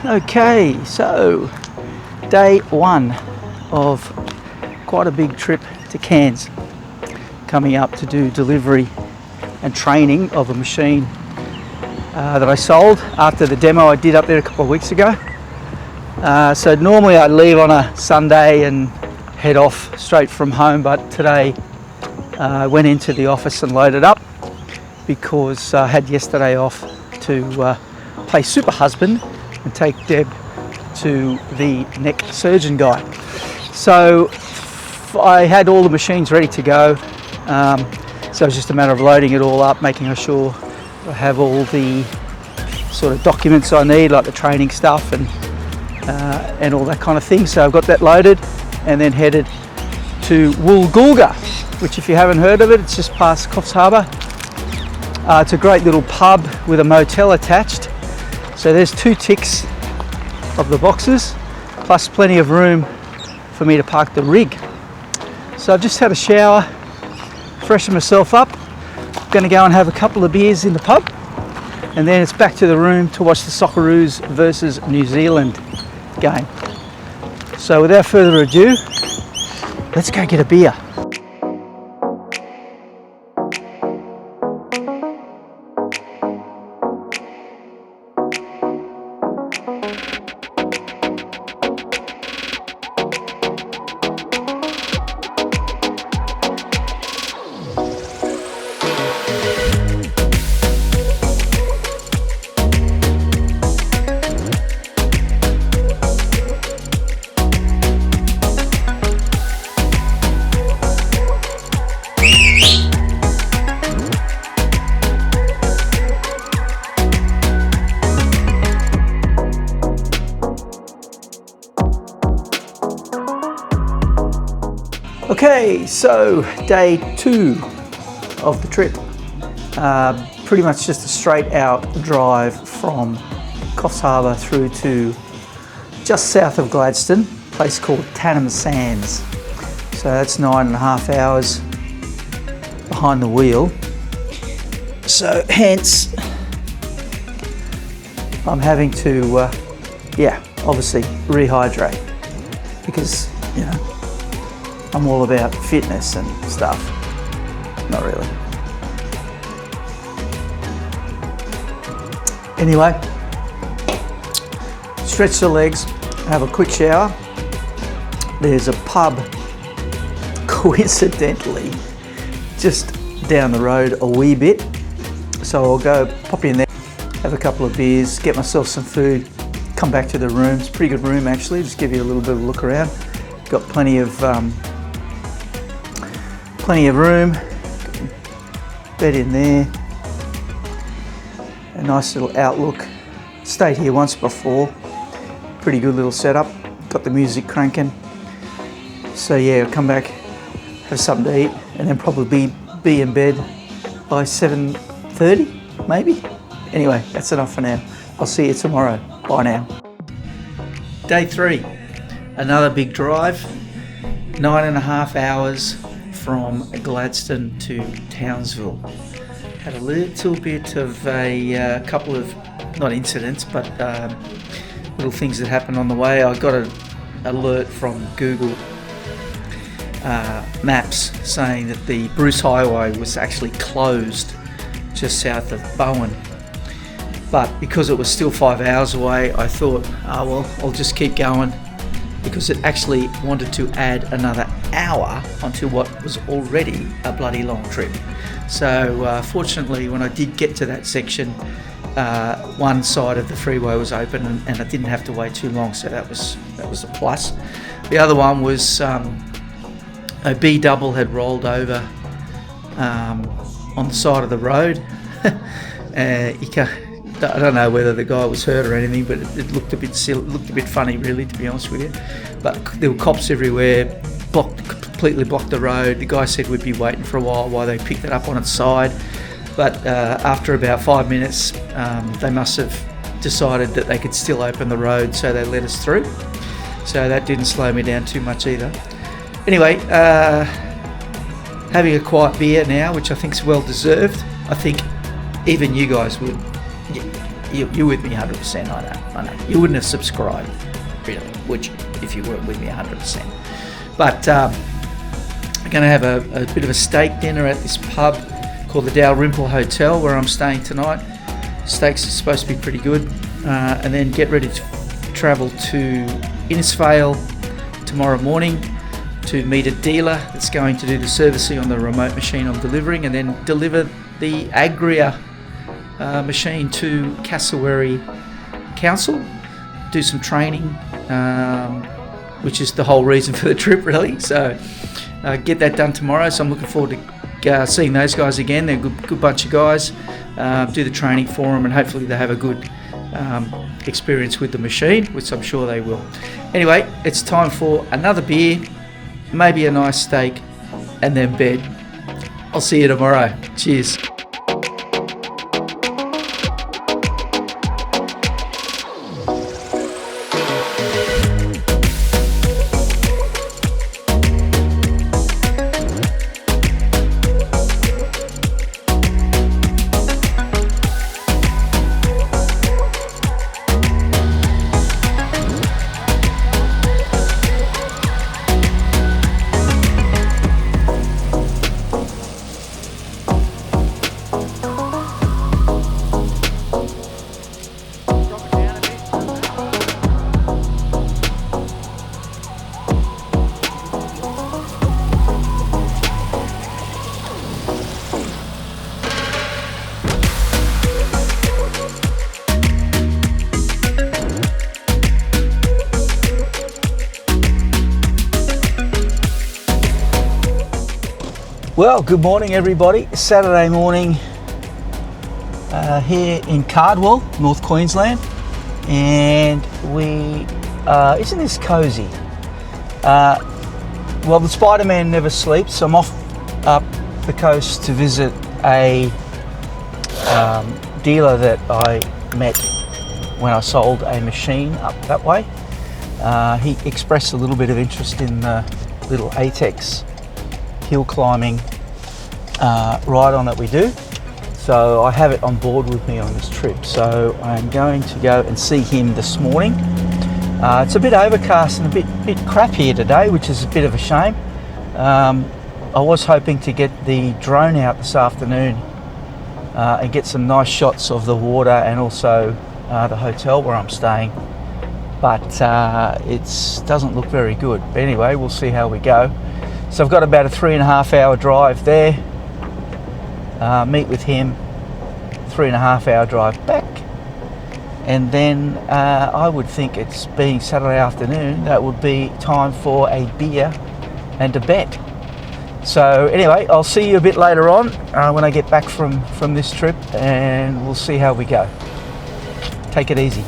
Okay, so day one of quite a big trip to Cairns, coming up to do delivery and training of a machine that I sold after the demo I did up there a couple of weeks ago. So normally I'd leave on a Sunday and head off straight from home, but today I went into the office and loaded up because I had yesterday off to play super husband and take Deb to the neck surgeon guy. So I had all the machines ready to go, so it was just a matter of loading it all up, making sure I have all the sort of documents I need, like the training stuff and all that kind of thing. So I've got that loaded and then headed to Woolgoolga, which, if you haven't heard of it, it's just past Coffs Harbour. It's a great little pub with a motel attached. So there's 2 ticks of the boxes, plus plenty of room for me to park the rig. So I've just had a shower, freshened myself up. I'm going to go and have a couple of beers in the pub, and then it's back to the room to watch the Socceroos versus New Zealand game. So without further ado, let's go get a beer. Okay, so day 2 of the trip. Pretty much just a straight out drive from Coffs Harbour through to just south of Gladstone, a place called Tannum Sands. So that's 9.5 hours behind the wheel. So hence, I'm having to, obviously rehydrate because, I'm all about fitness and stuff. Not really. Anyway, stretch the legs, have a quick shower. There's a pub, coincidentally, just down the road a wee bit. So I'll go pop in there, have a couple of beers, get myself some food, come back to the room. It's a pretty good room actually, just give you a little bit of a look around. Got plenty of room, bed in there, a nice little outlook. Stayed here once before, pretty good little setup, got the music cranking. So yeah, I'll come back, have something to eat, and then probably be in bed by 7:30 maybe. Anyway, that's enough for now. I'll see you tomorrow. Bye now. Day 3, another big drive, 9.5 hours from Gladstone to Townsville. Had a little bit of a couple of, not incidents, but little things that happened on the way. I got an alert from Google Maps saying that the Bruce Highway was actually closed just south of Bowen. But because it was still 5 hours away, I thought, well, I'll just keep going, because it actually wanted to add another hour onto what was already a bloody long trip. So fortunately, when I did get to that section, one side of the freeway was open and I didn't have to wait too long, so that was a plus. The other one was a B-double had rolled over on the side of the road. I don't know whether the guy was hurt or anything, but it looked a bit silly, looked a bit funny, really, to be honest with you. But there were cops everywhere, completely blocked the road. The guy said we'd be waiting for a while they picked it up on its side. But after about 5 minutes, they must have decided that they could still open the road, so they let us through. So that didn't slow me down too much either. Anyway, having a quiet beer now, which I think is well deserved. I think even you guys would You're with me 100%, I know. You wouldn't have subscribed, really, would you, if you weren't with me 100%. But I'm going to have a bit of a steak dinner at this pub called the Dalrymple Hotel, where I'm staying tonight. Steaks are supposed to be pretty good. And then get ready to travel to Innisfail tomorrow morning to meet a dealer that's going to do the servicing on the remote machine I'm delivering, and then deliver the Agria machine to Cassowary Council, do some training, which is the whole reason for the trip, really. So get that done tomorrow. So I'm looking forward to seeing those guys again. They're a good bunch of guys. Do the training for them, and hopefully they have a good experience with the machine, which I'm sure they will. Anyway, it's time for another beer, maybe a nice steak, and then bed. I'll see you tomorrow. Cheers. Well, good morning everybody. Saturday morning here in Cardwell, North Queensland, and isn't this cozy? Well, the Spider-Man never sleeps, so I'm off up the coast to visit a dealer that I met when I sold a machine up that way. He expressed a little bit of interest in the little ATEX hill climbing ride on that we do, so I have it on board with me on this trip. So I'm going to go and see him this morning. It's a bit overcast and a bit crap here today, which is a bit of a shame. I was hoping to get the drone out this afternoon and get some nice shots of the water and also the hotel where I'm staying, but it doesn't look very good. But anyway, we'll see how we go. So I've got about a 3.5 hour drive there, meet with him, 3.5 hour drive back, and then I would think, it's being Saturday afternoon, that would be time for a beer and a bed. So anyway, I'll see you a bit later on when I get back from this trip, and we'll see how we go. Take it easy.